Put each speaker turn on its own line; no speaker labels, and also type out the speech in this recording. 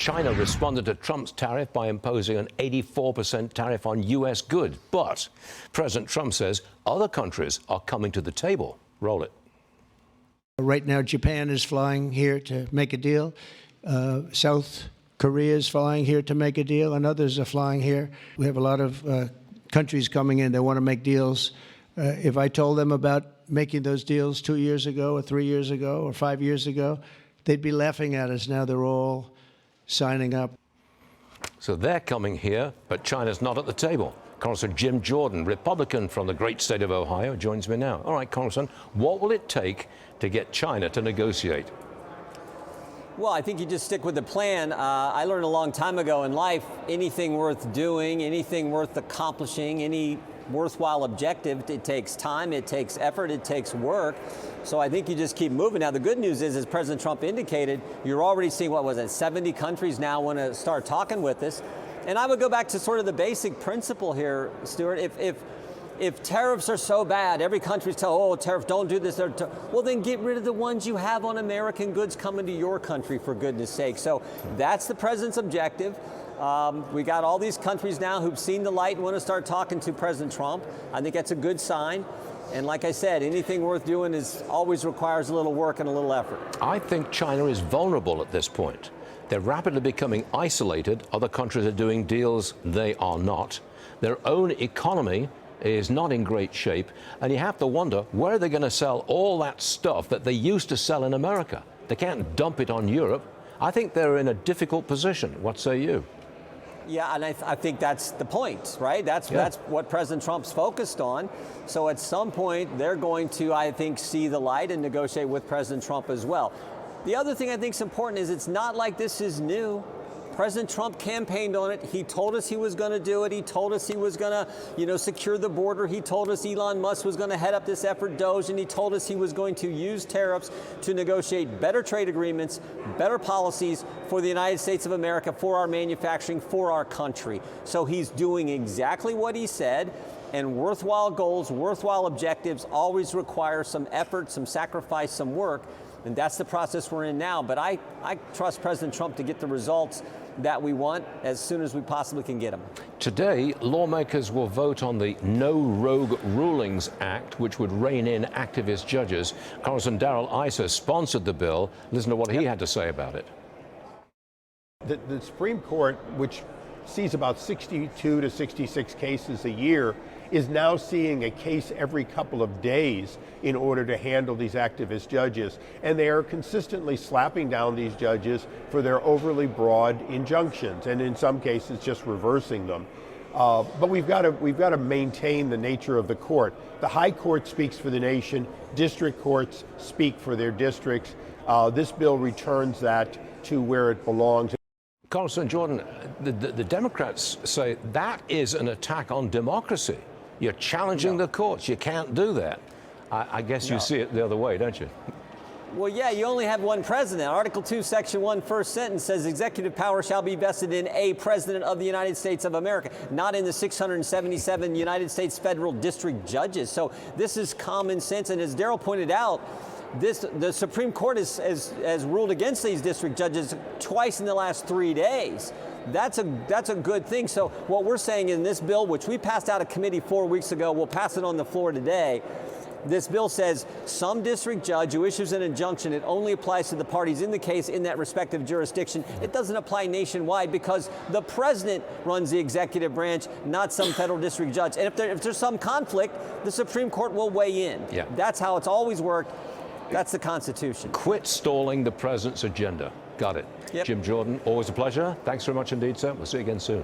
China responded to Trump's tariff by imposing an 84% tariff on U.S. goods. But President Trump says other countries are coming to the table. Roll it.
Right now, Japan is flying here to make a deal. South Korea is flying here to make a deal, and others are flying here. We have a lot of countries coming in. They want to make deals. If I told them about making those deals 2 years ago or 3 years ago or 5 years ago, they'd be laughing at us. Now they're all signing up.
So they're coming here, but China's not at the table. Congressman Jim Jordan, Republican from the great state of Ohio, joins me now. All right, Congressman, what will it take to get China to negotiate?
Well, I think you just stick with the plan. I learned a long time ago in life, anything worth doing, anything worth accomplishing, any worthwhile objective, it takes time, it takes effort, it takes work. So I think you just keep moving. Now, the good news is, as President Trump indicated, you're already seeing, what was it, 70 countries now want to start talking with us. And I would go back to sort of the basic principle here, Stuart. If tariffs are so bad, every country's telling, oh, tariff, don't do this. Well, then get rid of the ones you have on American goods coming to your country, for goodness sake. So that's the president's objective. We got all these countries now who've seen the light and want to start talking to President Trump. I think that's a good sign. And like I said, anything worth doing always requires a little work and a little effort.
I think China is vulnerable at this point. They're rapidly becoming isolated. Other countries are doing deals they are not. Their own economy is not in great shape. And you have to wonder, where are they going to sell all that stuff that they used to sell in America? They can't dump it on Europe. I think they're in a difficult position. What say you?
Yeah, and I think that's the point, right? That's what President Trump's focused on. So at some point, they're going to, I think, see the light and negotiate with President Trump as well. The other thing I think is important is it's not like this is new. President Trump campaigned on it. He told us he was going to do it. He told us he was going to, secure the border. He told us Elon Musk was going to head up this effort, Doge, and he told us he was going to use tariffs to negotiate better trade agreements, better policies for the United States of America, for our manufacturing, for our country. So he's doing exactly what he said. And worthwhile goals, worthwhile objectives always require some effort, some sacrifice, some work. And that's the process we're in now. But I trust President Trump to get the results that we want as soon as we possibly can get them.
Today, lawmakers will vote on the No Rogue Rulings Act, which would rein in activist judges. Congressman Darrell Issa sponsored the bill. Listen to what he had to say about it.
The Supreme Court, which sees about 62 to 66 cases a year, is now seeing a case every couple of days in order to handle these activist judges. And they are consistently slapping down these judges for their overly broad injunctions, and in some cases just reversing them. But we've got to maintain the nature of the court. The high court speaks for the nation. District courts speak for their districts. This bill returns that to where it belongs.
Congressman Jordan, the Democrats say that is an attack on democracy. You're challenging the courts. You can't do that. I guess you see it the other way, don't you?
Well, yeah, you only have one president. Article 2, Section 1, first sentence says executive power shall be vested in a president of the United States of America, not in the 677 United States federal district judges. So this is common sense. And as Darrell pointed out, the Supreme Court has ruled against these district judges twice in the last 3 days. That's a good thing. So what we're saying in this bill, which we passed out of committee 4 weeks ago, we'll pass it on the floor today. This bill says some district judge who issues an injunction, it only applies to the parties in the case in that respective jurisdiction. It doesn't apply nationwide because the president runs the executive branch, not some federal district judge. And if there's some conflict, the Supreme Court will weigh in.
Yeah.
That's how it's always worked. That's the Constitution.
Quit stalling the president's agenda. Got it.
Yep.
Jim Jordan, always a pleasure. Thanks very much indeed, sir. We'll see you again soon.